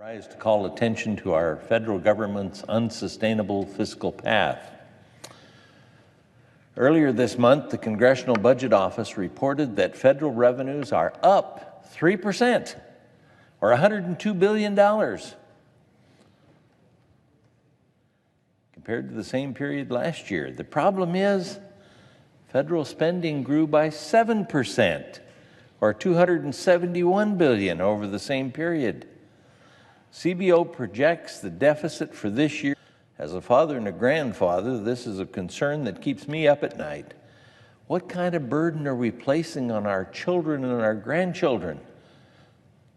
rise to call attention to our federal government's unsustainable fiscal path. Earlier this month, the Congressional Budget Office reported that federal revenues are up 3%, or $102 billion, compared to the same period last year. The problem is, federal spending grew by 7%, or $271 billion over the same period. CBO projects the deficit for this year. As a father and a grandfather, this is a concern that keeps me up at night. What kind of burden are we placing on our children and our grandchildren?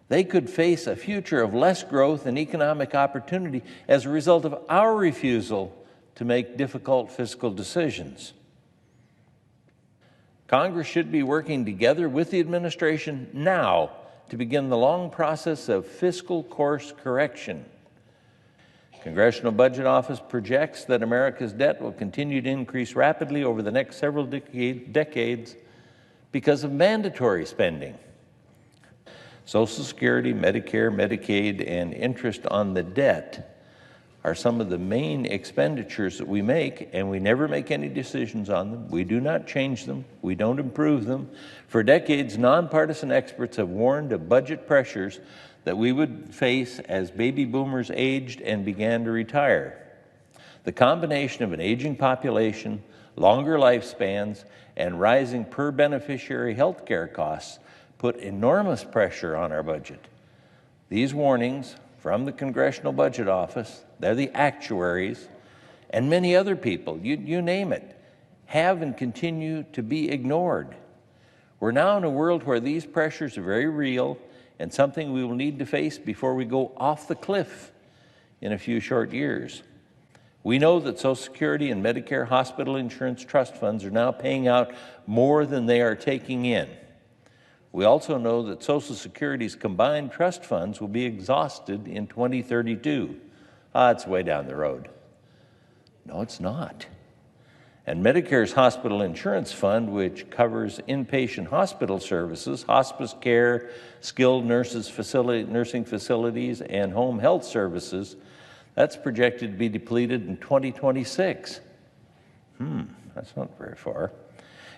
They could face a future of less growth and economic opportunity as a result of our refusal to make difficult fiscal decisions. Congress should be working together with the administration now to begin the long process of fiscal course correction. Congressional Budget Office projects that America's debt will continue to increase rapidly over the next several decades because of mandatory spending. Social Security, Medicare, Medicaid, and interest on the debt are some of the main expenditures that we make, and we never make any decisions on them. We do not change them. We don't improve them. For decades, nonpartisan experts have warned of budget pressures that we would face as baby boomers aged and began to retire. The combination of an aging population, longer lifespans, and rising per-beneficiary health care costs put enormous pressure on our budget. These warnings from the Congressional Budget Office, they're the actuaries, and many other people, you name it, have and continue to be ignored. We're now in a world where these pressures are very real and something we will need to face before we go off the cliff in a few short years. We know that Social Security and Medicare hospital insurance trust funds are now paying out more than they are taking in. We also know that Social Security's combined trust funds will be exhausted in 2032. It's way down the road. No, it's not. And Medicare's hospital insurance fund, which covers inpatient hospital services, hospice care, skilled nursing facilities, and home health services, that's projected to be depleted in 2026. That's not very far.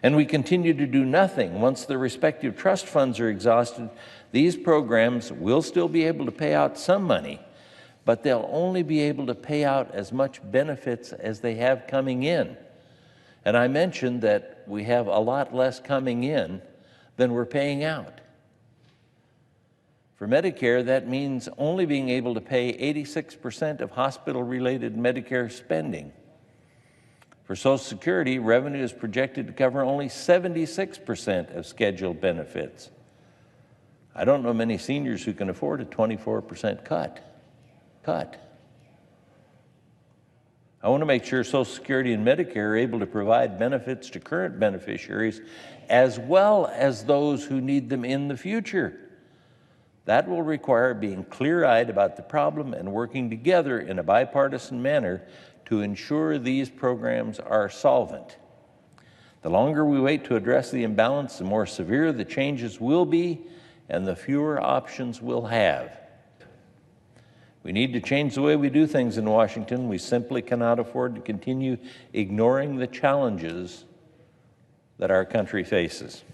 And we continue to do nothing. Once the respective trust funds are exhausted, these programs will still be able to pay out some money, but they'll only be able to pay out as much benefits as they have coming in. And I mentioned that we have a lot less coming in than we're paying out. For Medicare, that means only being able to pay 86% of hospital-related Medicare spending. For Social Security, revenue is projected to cover only 76% of scheduled benefits. I don't know many seniors who can afford a 24% cut. I want to make sure Social Security and Medicare are able to provide benefits to current beneficiaries as well as those who need them in the future. That will require being clear-eyed about the problem and working together in a bipartisan manner to ensure these programs are solvent. The longer we wait to address the imbalance, the more severe the changes will be and the fewer options we'll have. We need to change the way we do things in Washington. We simply cannot afford to continue ignoring the challenges that our country faces.